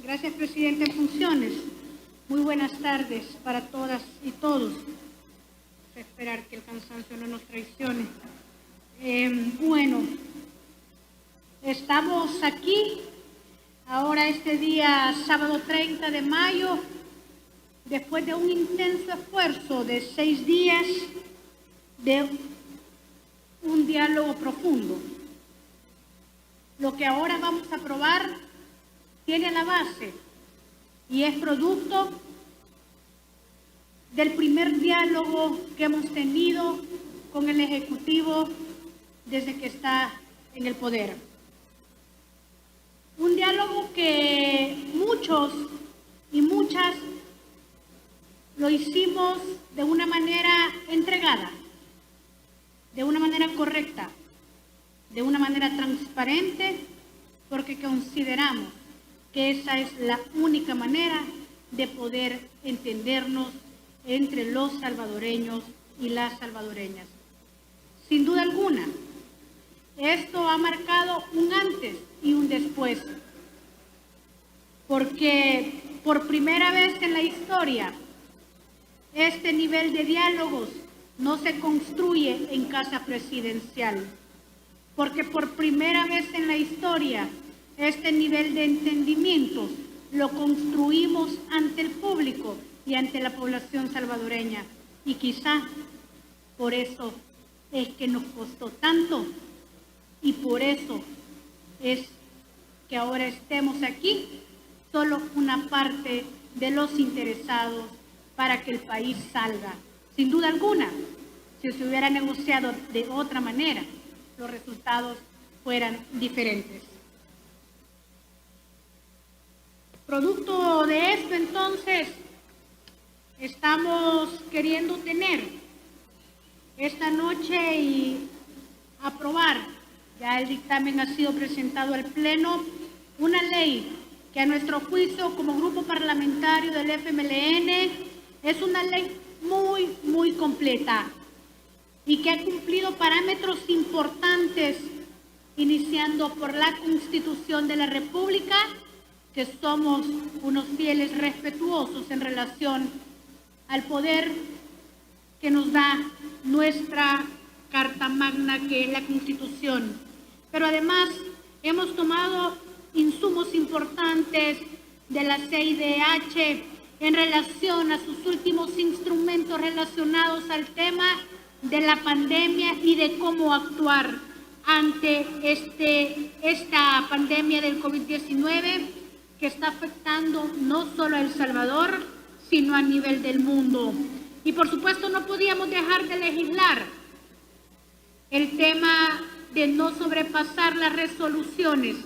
Gracias, presidente en funciones. Muy buenas tardes para todas y todos. Vamos a esperar que el cansancio no nos traicione. Bueno, estamos aquí ahora este día sábado 30 de mayo, después de un intenso esfuerzo de 6 días de un diálogo profundo. Lo que ahora vamos a aprobar tiene la base y es producto del primer diálogo que hemos tenido con el Ejecutivo desde que está en el poder. Un diálogo que muchos y muchas lo hicimos de una manera entregada, de una manera correcta, de una manera transparente, porque consideramos que esa es la única manera de poder entendernos entre los salvadoreños y las salvadoreñas. Sin duda alguna, esto ha marcado un antes y un después, porque por primera vez en la historia, este nivel de diálogos no se construye en casa presidencial, porque por primera vez en la historia, este nivel de entendimiento lo construimos ante el público y ante la población salvadoreña. Y quizá por eso es que nos costó tanto y por eso es que ahora estemos aquí, solo una parte de los interesados para que el país salga. Sin duda alguna, si se hubiera negociado de otra manera, los resultados fueran diferentes. Producto de esto, entonces, estamos queriendo tener esta noche y aprobar, ya el dictamen ha sido presentado al Pleno, una ley que a nuestro juicio como grupo parlamentario del FMLN es una ley muy completa y que ha cumplido parámetros importantes, iniciando por la Constitución de la República, que somos unos fieles respetuosos en relación al poder que nos da nuestra Carta Magna, que es la Constitución. Pero además hemos tomado insumos importantes de la CIDH en relación a sus últimos instrumentos relacionados al tema de la pandemia y de cómo actuar ante esta pandemia del COVID-19 que está afectando no solo a El Salvador, sino a nivel del mundo. Y por supuesto no podíamos dejar de legislar el tema de no sobrepasar las resoluciones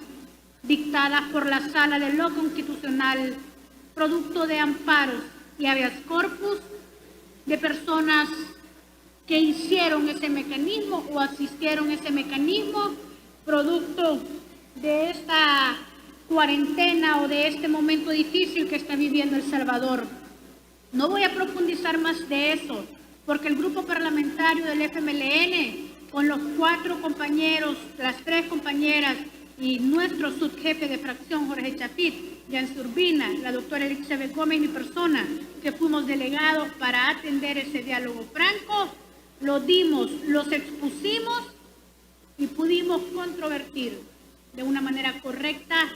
dictadas por la Sala de lo Constitucional, producto de amparos y habeas corpus de personas que hicieron ese mecanismo o asistieron a ese mecanismo, producto de esta cuarentena o de este momento difícil que está viviendo El Salvador. No voy a profundizar más de eso, porque el grupo parlamentario del FMLN, con los 4 compañeros, las 3 compañeras y nuestro subjefe de fracción, Jorge Chapit, Yancy Urbina, la doctora Elizabeth Gómez y mi persona, que fuimos delegados para atender ese diálogo franco, lo dimos, los expusimos y pudimos controvertir de una manera correcta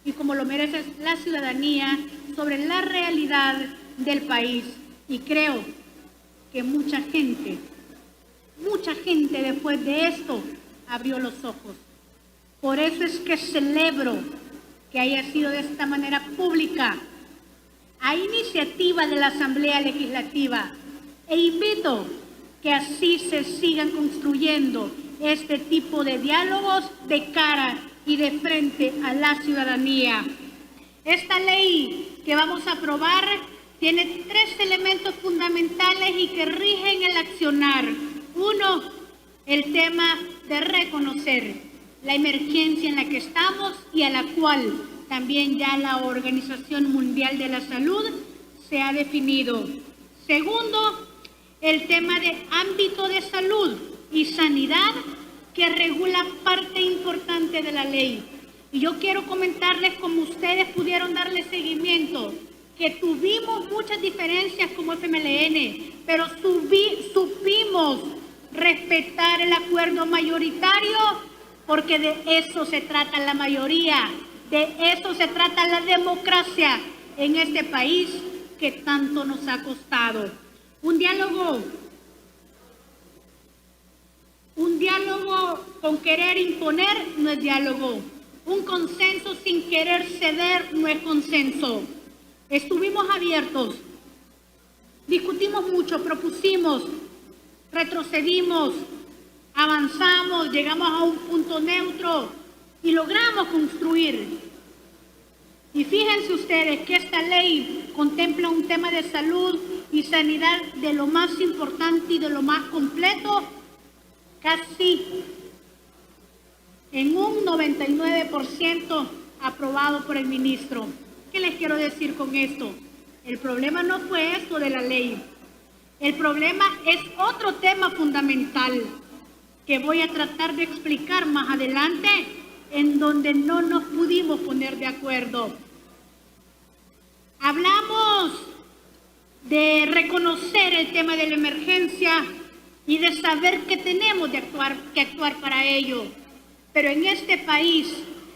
y como lo merece la ciudadanía sobre la realidad del país. Y creo que mucha gente después de esto abrió los ojos. Por eso es que celebro que haya sido de esta manera pública, a iniciativa de la Asamblea Legislativa, e invito que así se sigan construyendo este tipo de diálogos de cara y de frente a la ciudadanía. Esta ley que vamos a aprobar tiene 3 elementos fundamentales y que rigen el accionar. 1, el tema de reconocer la emergencia en la que estamos y a la cual también ya la Organización Mundial de la Salud se ha definido. Segundo, el tema de ámbito de salud y sanidad que regula parte importante de la ley. Y yo quiero comentarles cómo ustedes pudieron darle seguimiento, que tuvimos muchas diferencias como FMLN, pero supimos respetar el acuerdo mayoritario, porque de eso se trata la mayoría, de eso se trata la democracia en este país que tanto nos ha costado. Un diálogo con querer imponer no es diálogo. Un consenso sin querer ceder no es consenso. Estuvimos abiertos, discutimos mucho, propusimos, retrocedimos, avanzamos, llegamos a un punto neutro y logramos construir. Y fíjense ustedes que esta ley contempla un tema de salud y sanidad de lo más importante y de lo más completo, casi en un 99% aprobado por el ministro. ¿Qué les quiero decir con esto? El problema no fue esto de la ley. El problema es otro tema fundamental que voy a tratar de explicar más adelante, en donde no nos pudimos poner de acuerdo. Hablamos de reconocer el tema de la emergencia y de saber que tenemos que actuar para ello. Pero en este país,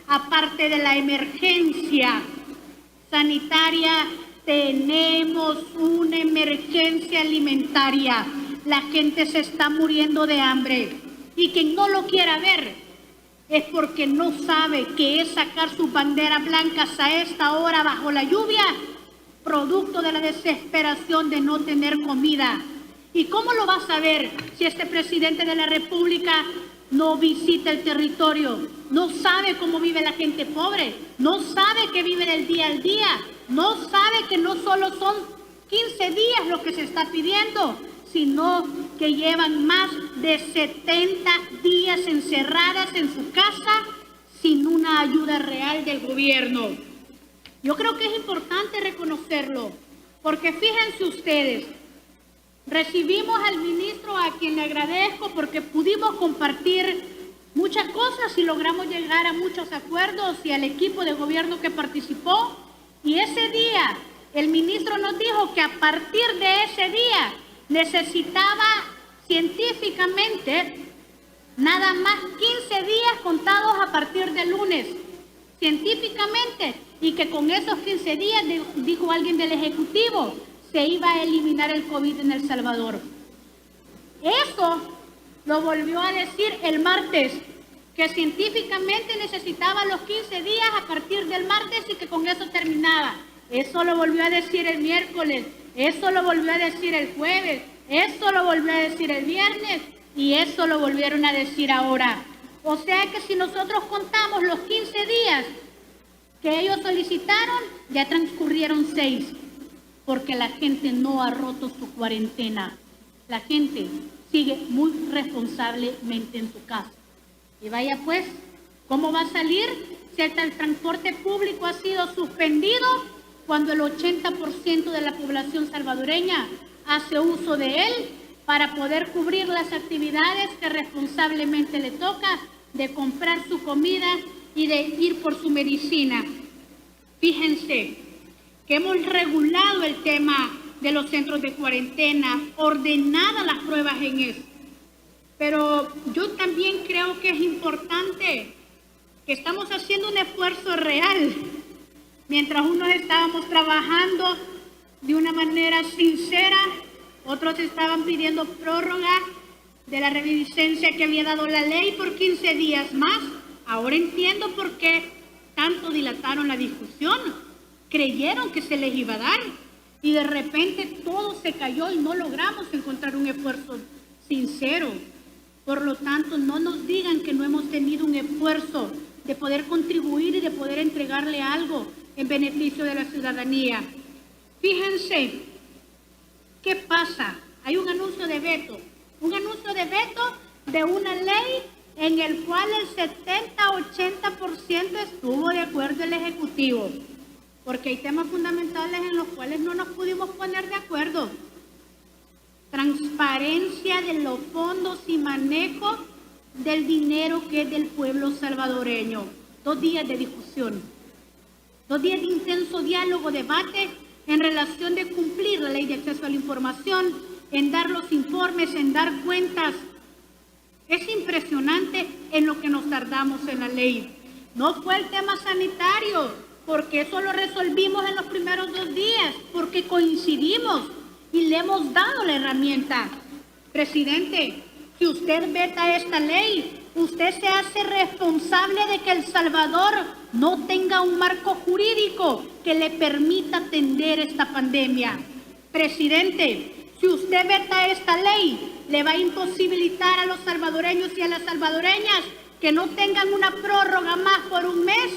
aparte de la emergencia sanitaria, tenemos una emergencia alimentaria. La gente se está muriendo de hambre. Y quien no lo quiera ver es porque no sabe qué es sacar sus banderas blancas a esta hora bajo la lluvia, producto de la desesperación de no tener comida. ¿Y cómo lo va a saber si este presidente de la República no visita el territorio? No sabe cómo vive la gente pobre, no sabe que vive del día al día, no sabe que no solo son 15 días lo que se está pidiendo, sino que llevan más de 70 días encerradas en su casa sin una ayuda real del gobierno. Yo creo que es importante reconocerlo, porque fíjense ustedes, recibimos al ministro, a quien le agradezco porque pudimos compartir muchas cosas y logramos llegar a muchos acuerdos, y al equipo de gobierno que participó. Y ese día el ministro nos dijo que a partir de ese día necesitaba científicamente nada más 15 días contados a partir del lunes, científicamente, y que con esos 15 días, dijo alguien del Ejecutivo, se iba a eliminar el COVID en El Salvador. Eso lo volvió a decir el martes, que científicamente necesitaba los 15 días a partir del martes y que con eso terminaba. Eso lo volvió a decir el miércoles, eso lo volvió a decir el jueves, eso lo volvió a decir el viernes y eso lo volvieron a decir ahora. O sea que si nosotros contamos los 15 días que ellos solicitaron, ya transcurrieron 6, porque la gente no ha roto su cuarentena. La gente sigue muy responsablemente en su casa. Y vaya pues, ¿cómo va a salir si hasta el transporte público ha sido suspendido cuando el 80% de la población salvadoreña hace uso de él para poder cubrir las actividades que responsablemente le toca, de comprar su comida y de ir por su medicina? Fíjense que hemos regulado el tema de los centros de cuarentena, ordenadas las pruebas en eso. Pero yo también creo que es importante que estamos haciendo un esfuerzo real. Mientras unos estábamos trabajando de una manera sincera, otros estaban pidiendo prórroga de la reviviscencia que había dado la ley por 15 días más. Ahora entiendo por qué tanto dilataron la discusión. Creyeron que se les iba a dar y de repente todo se cayó y no logramos encontrar un esfuerzo sincero. Por lo tanto, no nos digan que no hemos tenido un esfuerzo de poder contribuir y de poder entregarle algo en beneficio de la ciudadanía. Fíjense, ¿qué pasa? Hay un anuncio de veto de una ley en el cual el 70-80% estuvo de acuerdo el Ejecutivo, porque hay temas fundamentales en los cuales no nos pudimos poner de acuerdo. Transparencia de los fondos y manejo del dinero que es del pueblo salvadoreño. 2 días de discusión, 2 días de intenso diálogo, debate en relación de cumplir la ley de acceso a la información, en dar los informes, en dar cuentas. Es impresionante en lo que nos tardamos en la ley. No fue el tema sanitario, porque eso lo resolvimos en los primeros 2 días, porque coincidimos y le hemos dado la herramienta. Presidente, si usted veta esta ley, usted se hace responsable de que El Salvador no tenga un marco jurídico que le permita atender esta pandemia. Presidente, si usted veta esta ley, le va a imposibilitar a los salvadoreños y a las salvadoreñas que no tengan una prórroga más por 1 mes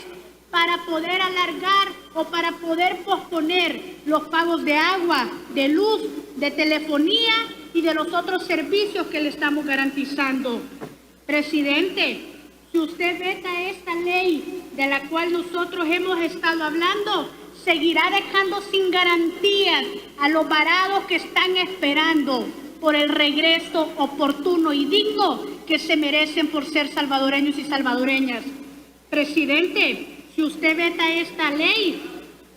para poder alargar o para poder posponer los pagos de agua, de luz, de telefonía y de los otros servicios que le estamos garantizando. Presidente, si usted veta esta ley de la cual nosotros hemos estado hablando, seguirá dejando sin garantías a los varados que están esperando por el regreso oportuno y digno que se merecen por ser salvadoreños y salvadoreñas. Presidente, si usted veta esta ley,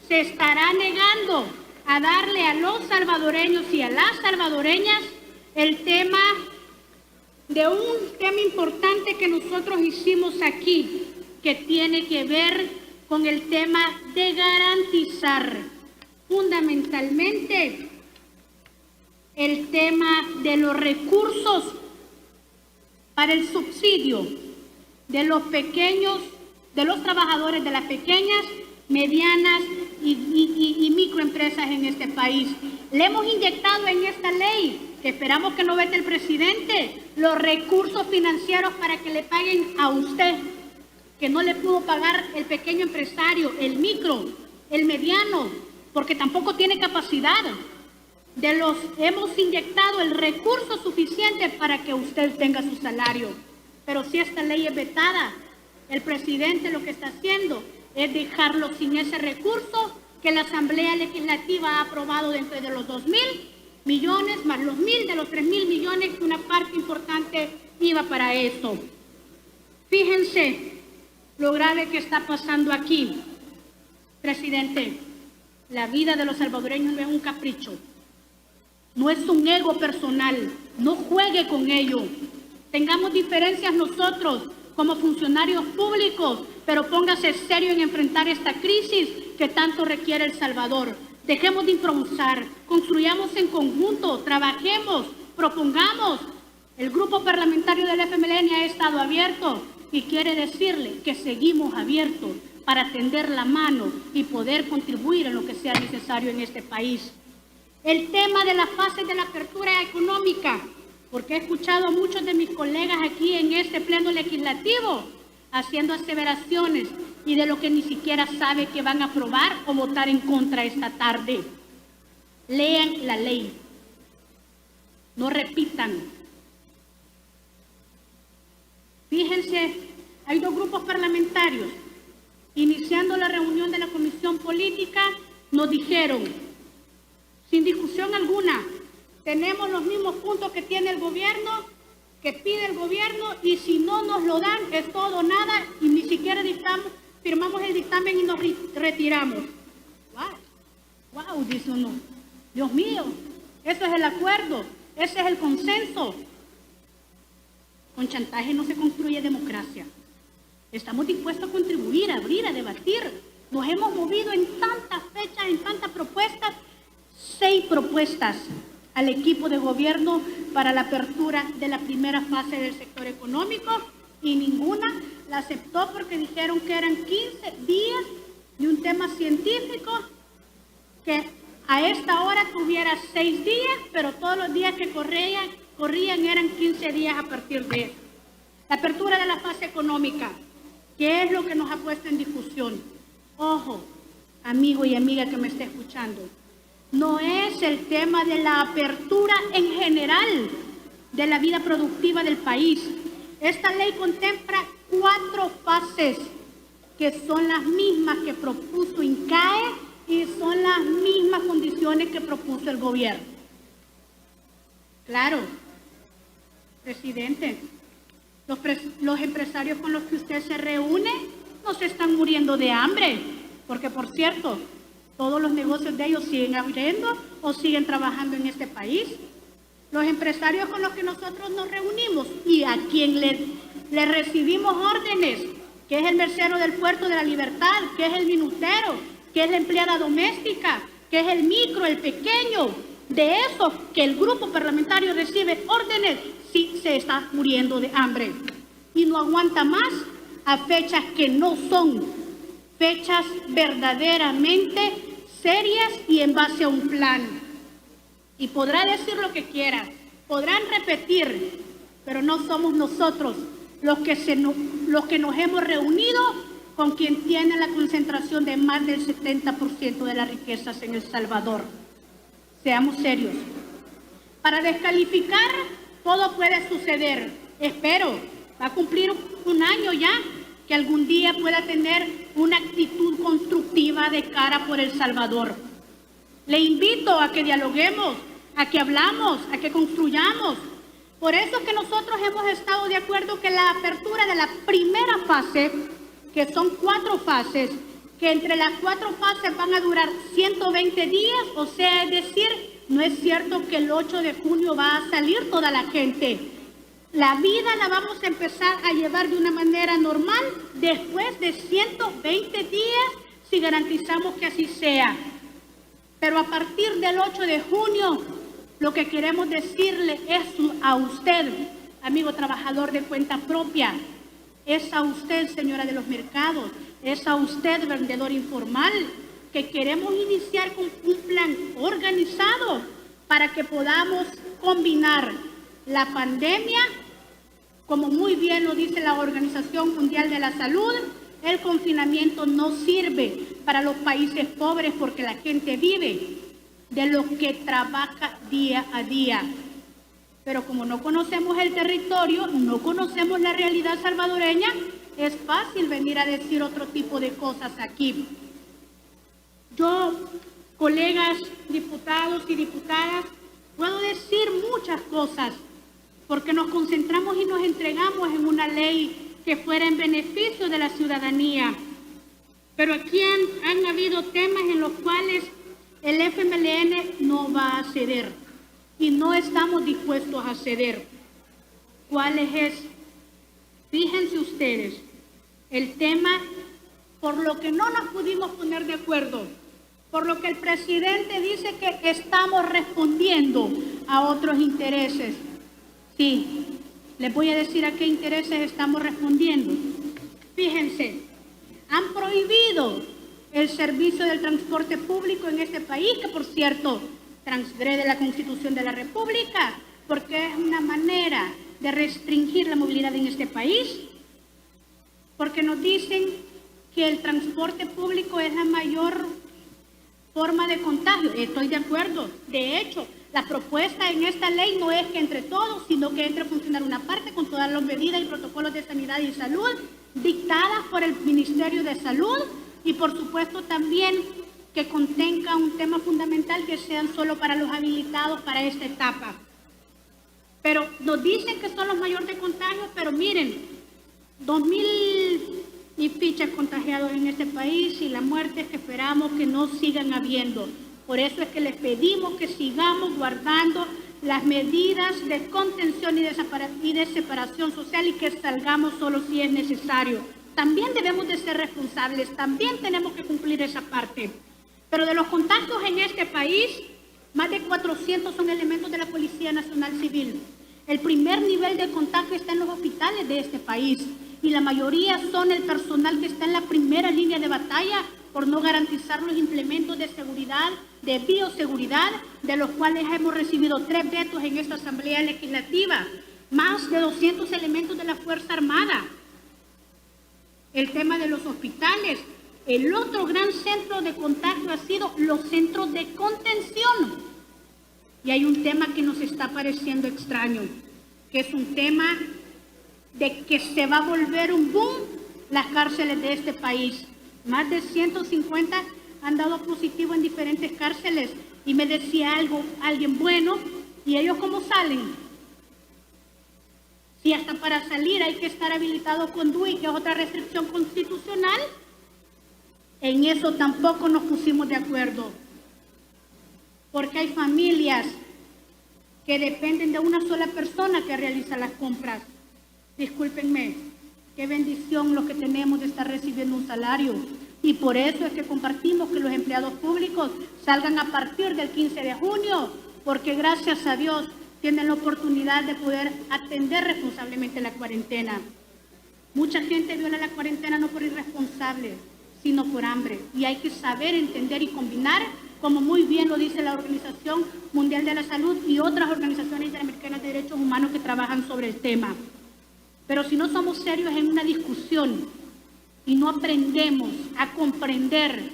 se estará negando a darle a los salvadoreños y a las salvadoreñas el tema de un tema importante que nosotros hicimos aquí, que tiene que ver con el tema de garantizar fundamentalmente el tema de los recursos para el subsidio de los pequeños, de los trabajadores de las pequeñas, medianas y microempresas en este país. Le hemos inyectado en esta ley, que esperamos que no vete el presidente, los recursos financieros para que le paguen a usted, que no le pudo pagar el pequeño empresario, el micro, el mediano, porque tampoco tiene capacidad. Hemos inyectado el recurso suficiente para que usted tenga su salario. Pero si esta ley es vetada, el presidente lo que está haciendo es dejarlo sin ese recurso que la Asamblea Legislativa ha aprobado dentro de los 2.000 millones, más los 1.000 de los 3.000 millones, que una parte importante iba para eso. Fíjense lo grave que está pasando aquí. Presidente, la vida de los salvadoreños no es un capricho, no es un ego personal, no juegue con ello. Tengamos diferencias nosotros como funcionarios públicos, pero póngase serio en enfrentar esta crisis que tanto requiere El Salvador. Dejemos de improvisar, construyamos en conjunto, trabajemos, propongamos. El grupo parlamentario del FMLN ha estado abierto y quiere decirle que seguimos abiertos para tender la mano y poder contribuir en lo que sea necesario en este país. El tema de las fases de la apertura económica, porque he escuchado a muchos de mis colegas aquí en este pleno legislativo haciendo aseveraciones y de lo que ni siquiera sabe que van a aprobar o votar en contra esta tarde. Lean la ley, no repitan. Fíjense, hay 2 grupos parlamentarios. Iniciando la reunión de la Comisión Política, nos dijeron, sin discusión alguna, tenemos los mismos puntos que tiene el gobierno, que pide el gobierno, y si no nos lo dan, es todo o nada, y ni siquiera firmamos el dictamen y nos retiramos. Wow, dice uno. Dios mío, eso es el acuerdo, ese es el consenso. Con chantaje no se construye democracia. Estamos dispuestos a contribuir, a abrir, a debatir. Nos hemos movido en tantas fechas, en tantas propuestas, 6 propuestas al equipo de gobierno para la apertura de la primera fase del sector económico, y ninguna la aceptó porque dijeron que eran 15 días de un tema científico que a esta hora tuviera 6 días, pero todos los días que corrían eran 15 días a partir de eso. La apertura de la fase económica, ¿qué es lo que nos ha puesto en discusión? Ojo, amigo y amiga que me esté escuchando, no es el tema de la apertura en general de la vida productiva del país. Esta ley contempla 4 fases que son las mismas que propuso INCAE y son las mismas condiciones que propuso el gobierno. Claro, presidente, los empresarios con los que usted se reúne no se están muriendo de hambre, porque por cierto, todos los negocios de ellos siguen abriendo o siguen trabajando en este país. Los empresarios con los que nosotros nos reunimos y a quien le recibimos órdenes, que es el mercero del Puerto de la Libertad, que es el minutero, que es la empleada doméstica, que es el micro, el pequeño, de esos que el grupo parlamentario recibe órdenes, sí se está muriendo de hambre y no aguanta más a fechas que no son fechas verdaderamente serias y en base a un plan. Y podrá decir lo que quiera, podrán repetir, pero no somos nosotros los que nos hemos reunido con quien tiene la concentración de más del 70% de las riquezas en El Salvador. Seamos serios. Para descalificar, todo puede suceder. Espero, va a cumplir un año ya, que algún día pueda tener una actitud constructiva de cara por El Salvador. Le invito a que dialoguemos, a que hablamos, a que construyamos. Por eso es que nosotros hemos estado de acuerdo que la apertura de la primera fase, que son 4 fases, que entre las 4 fases van a durar 120 días, o sea, es decir, no es cierto que el 8 de junio va a salir toda la gente. La vida la vamos a empezar a llevar de una manera normal después de 120 días, si garantizamos que así sea. Pero a partir del 8 de junio, lo que queremos decirle es a usted, amigo trabajador de cuenta propia, es a usted, señora de los mercados, es a usted, vendedor informal, que queremos iniciar con un plan organizado para que podamos combinar la pandemia, como muy bien lo dice la Organización Mundial de la Salud. El confinamiento no sirve para los países pobres porque la gente vive de lo que trabaja día a día. Pero como no conocemos el territorio, no conocemos la realidad salvadoreña, es fácil venir a decir otro tipo de cosas aquí. Yo, colegas diputados y diputadas, puedo decir muchas cosas porque nos concentramos y nos entregamos en una ley que fuera en beneficio de la ciudadanía. Pero aquí han habido temas en los cuales el FMLN no va a ceder y no estamos dispuestos a ceder. ¿Cuáles es? Fíjense ustedes, el tema por lo que no nos pudimos poner de acuerdo, por lo que el presidente dice que estamos respondiendo a otros intereses. Sí, les voy a decir a qué intereses estamos respondiendo. Fíjense, han prohibido el servicio del transporte público en este país, que por cierto transgrede la Constitución de la República, porque es una manera de restringir la movilidad en este país, porque nos dicen que el transporte público es la mayor forma de contagio. Estoy de acuerdo. De hecho, la propuesta en esta ley no es que entre todos, sino que entre a funcionar una parte con todas las medidas y protocolos de sanidad y salud dictadas por el Ministerio de Salud y por supuesto también que contenga un tema fundamental que sean solo para los habilitados para esta etapa. Pero nos dicen que son los mayores de contagios, pero miren, 2,000 y fichas contagiados en este país y las muertes que esperamos que no sigan habiendo. Por eso es que les pedimos que sigamos guardando las medidas de contención y de separación social y que salgamos solo si es necesario. También debemos de ser responsables, también tenemos que cumplir esa parte. Pero de los contagios en este país, más de 400 son elementos de la Policía Nacional Civil. El primer nivel de contagio está en los hospitales de este país y la mayoría son el personal que está en la primera línea de batalla por no garantizar los implementos de seguridad, de bioseguridad, de los cuales hemos recibido 3 vetos en esta Asamblea Legislativa, más de 200 elementos de la Fuerza Armada. El tema de los hospitales. El otro gran centro de contagio ha sido los centros de contención. Y hay un tema que nos está pareciendo extraño, que es un tema de que se va a volver un boom las cárceles de este país. Más de 150 han dado positivo en diferentes cárceles y me decía alguien bueno, ¿y ellos cómo salen? Si hasta para salir hay que estar habilitado con DUI, que es otra restricción constitucional, en eso tampoco nos pusimos de acuerdo. Porque hay familias que dependen de una sola persona que realiza las compras. Discúlpenme, qué bendición lo que tenemos de estar recibiendo un salario. Y por eso es que compartimos que los empleados públicos salgan a partir del 15 de junio, porque gracias a Dios tienen la oportunidad de poder atender responsablemente la cuarentena. Mucha gente viola la cuarentena no por irresponsable, sino por hambre. Y hay que saber entender y combinar, como muy bien lo dice la Organización Mundial de la Salud y otras organizaciones interamericanas de derechos humanos que trabajan sobre el tema. Pero si no somos serios en una discusión y no aprendemos a comprender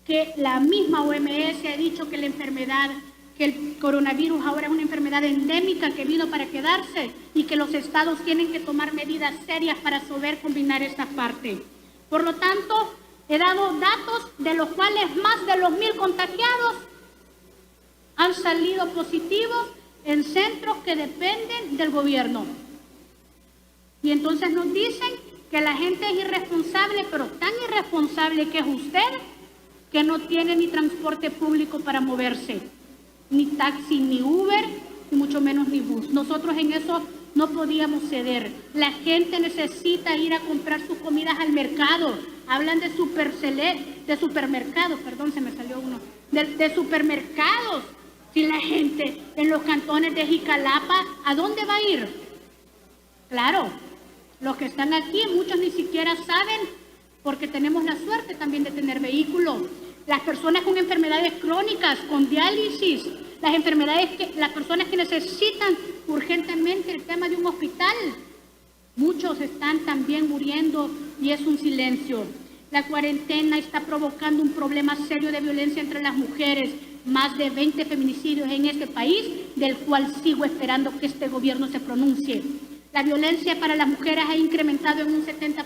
que la misma OMS ha dicho que la enfermedad, que el coronavirus ahora es una enfermedad endémica que vino para quedarse y que los estados tienen que tomar medidas serias para saber combinar esta parte. Por lo tanto, he dado datos de los cuales más de los 1,000 contagiados han salido positivos en centros que dependen del gobierno. Y entonces nos dicen que la gente es irresponsable, pero tan irresponsable que es usted, que no tiene ni transporte público para moverse, ni taxi, ni Uber, y mucho menos ni bus. Nosotros en eso no podíamos ceder. La gente necesita ir a comprar sus comidas al mercado. Hablan de supermercados, perdón, se me salió uno, de supermercados. Si la gente en los cantones de Jicalapa, ¿a dónde va a ir? Claro, los que están aquí, muchos ni siquiera saben, porque tenemos la suerte también de tener vehículos. Las personas con enfermedades crónicas, con diálisis, las personas que necesitan urgentemente el tema de un hospital, muchos están también muriendo y es un silencio. La cuarentena está provocando un problema serio de violencia entre las mujeres, más de 20 feminicidios en este país, del cual sigo esperando que este gobierno se pronuncie. La violencia para las mujeres ha incrementado en un 70%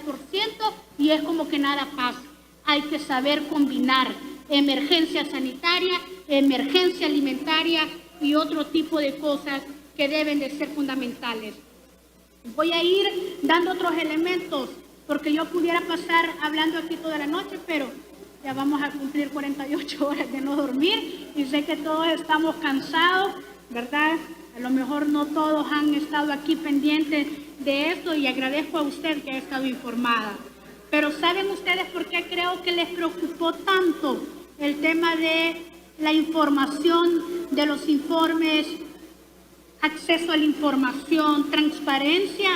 y es como que nada pasa. Hay que saber combinar emergencia sanitaria, emergencia alimentaria y otro tipo de cosas que deben de ser fundamentales. Voy a ir dando otros elementos porque yo pudiera pasar hablando aquí toda la noche, pero ya vamos a cumplir 48 horas de no dormir y sé que todos estamos cansados, ¿verdad? A lo mejor no todos han estado aquí pendientes de esto y agradezco a usted que ha estado informada. Pero ¿saben ustedes por qué creo que les preocupó tanto el tema de la información, de los informes, acceso a la información, transparencia?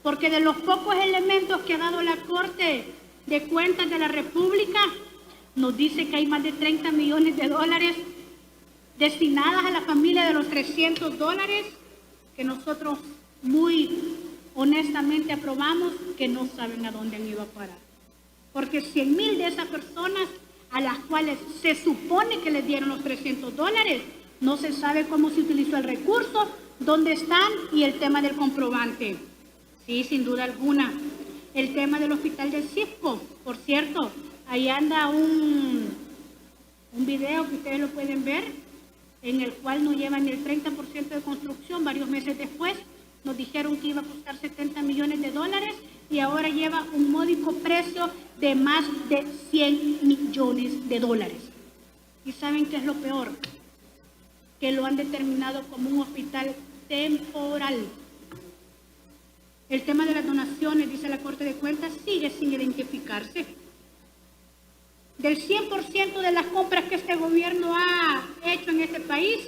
Porque de los pocos elementos que ha dado la Corte de Cuentas de la República, nos dice que hay más de 30 millones de dólares destinadas a la familia de los $300 que nosotros muy honestamente aprobamos, que no saben a dónde han ido a parar. Porque 100,000 de esas personas a las cuales se supone que les dieron los $300, no se sabe cómo se utilizó el recurso, dónde están y el tema del comprobante. Sí, sin duda alguna. El tema del hospital del Cisco, por cierto, ahí anda un video que ustedes lo pueden ver, en el cual no llevan el 30% de construcción. Varios meses después nos dijeron que iba a costar $70 millones y ahora lleva un módico precio de más de $100 millones. ¿Y saben qué es lo peor? Que lo han determinado como un hospital temporal. El tema de las donaciones, dice la Corte de Cuentas, sigue sin identificarse. Del 100% de las compras que este gobierno ha hecho en este país,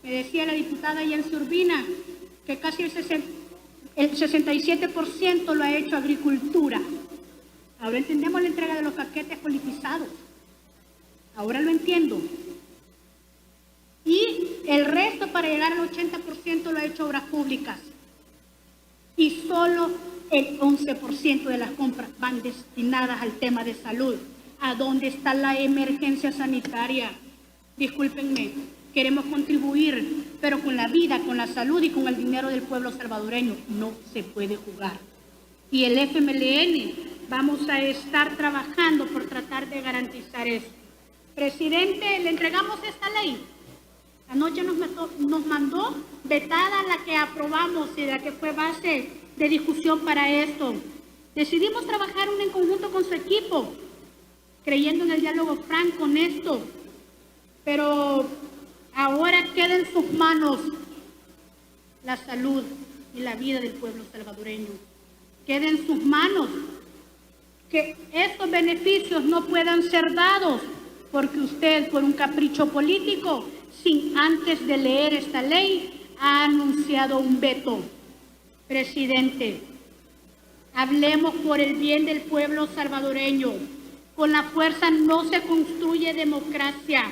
me decía la diputada Yancy Urbina, que casi el 67% lo ha hecho agricultura. Ahora entendemos la entrega de los paquetes politizados. Ahora lo entiendo. Y el resto, para llegar al 80%, lo ha hecho obras públicas. Y solo el 11% de las compras van destinadas al tema de salud. ¿A dónde está la emergencia sanitaria? Discúlpenme, queremos contribuir, pero con la vida, con la salud y con el dinero del pueblo salvadoreño no se puede jugar. Y el FMLN vamos a estar trabajando por tratar de garantizar eso. Presidente, le entregamos esta ley Anoche nos mandó vetada la que aprobamos y la que fue base de discusión para esto. Decidimos trabajar en conjunto con su equipo, creyendo en el diálogo franco, honesto, pero ahora queda en sus manos la salud y la vida del pueblo salvadoreño. Queda en sus manos que estos beneficios no puedan ser dados porque usted, por un capricho político, sin antes de leer esta ley, ha anunciado un veto. Presidente, hablemos por el bien del pueblo salvadoreño. Con la fuerza no se construye democracia.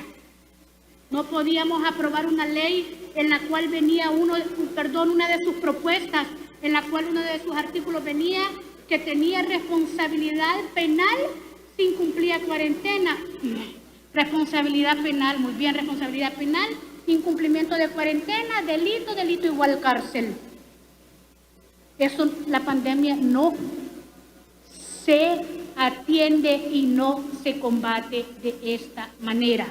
No podíamos aprobar una ley en la cual venía una de sus propuestas, en la cual uno de sus artículos venía que tenía responsabilidad penal si incumplía cuarentena. Responsabilidad penal, muy bien, responsabilidad penal, incumplimiento de cuarentena, delito igual cárcel. Eso, la pandemia no se atiende y no se combate de esta manera.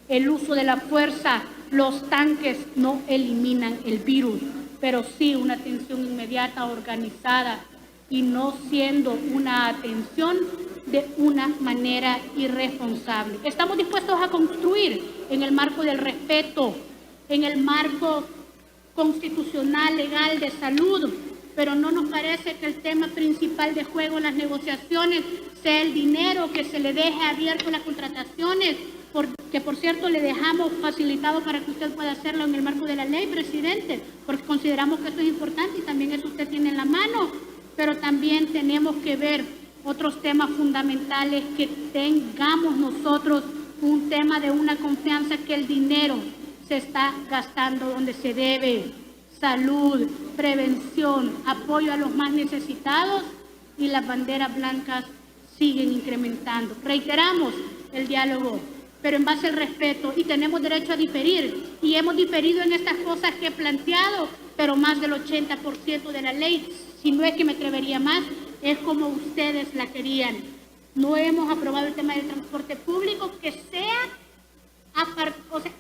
El uso de la fuerza, los tanques no eliminan el virus, pero sí una atención inmediata, organizada y no siendo una atención de una manera irresponsable. Estamos dispuestos a construir en el marco del respeto, en el marco constitucional, legal, de salud, pero no nos parece que el tema principal de juego en las negociaciones sea el dinero, que se le deje abierto las contrataciones, que por cierto le dejamos facilitado para que usted pueda hacerlo en el marco de la ley, presidente, porque consideramos que esto es importante y también eso usted tiene en la mano, pero también tenemos que ver otros temas fundamentales, que tengamos nosotros un tema de una confianza que el dinero se está gastando donde se debe. Salud, prevención, apoyo a los más necesitados y las banderas blancas siguen incrementando. Reiteramos el diálogo, pero en base al respeto, y tenemos derecho a diferir, y hemos diferido en estas cosas que he planteado, pero más del 80% de la ley, si no es que me atrevería más, es como ustedes la querían. No hemos aprobado el tema del transporte público, que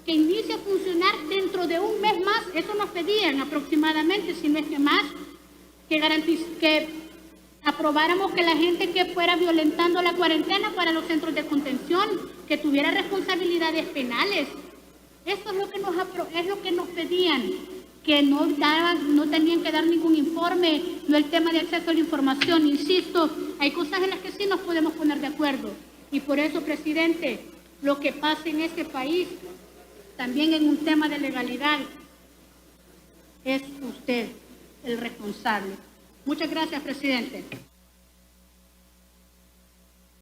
que inicie a funcionar dentro de un mes más. Eso nos pedían aproximadamente, si no es que más, que aprobáramos que la gente que fuera violentando la cuarentena para los centros de contención, que tuviera responsabilidades penales. Eso es lo que nos pedían, que no tenían que dar ningún informe, no el tema de acceso a la información. Insisto, hay cosas en las que sí nos podemos poner de acuerdo. Y por eso, presidente, lo que pasa en este país, también en un tema de legalidad, es usted el responsable. Muchas gracias, presidente.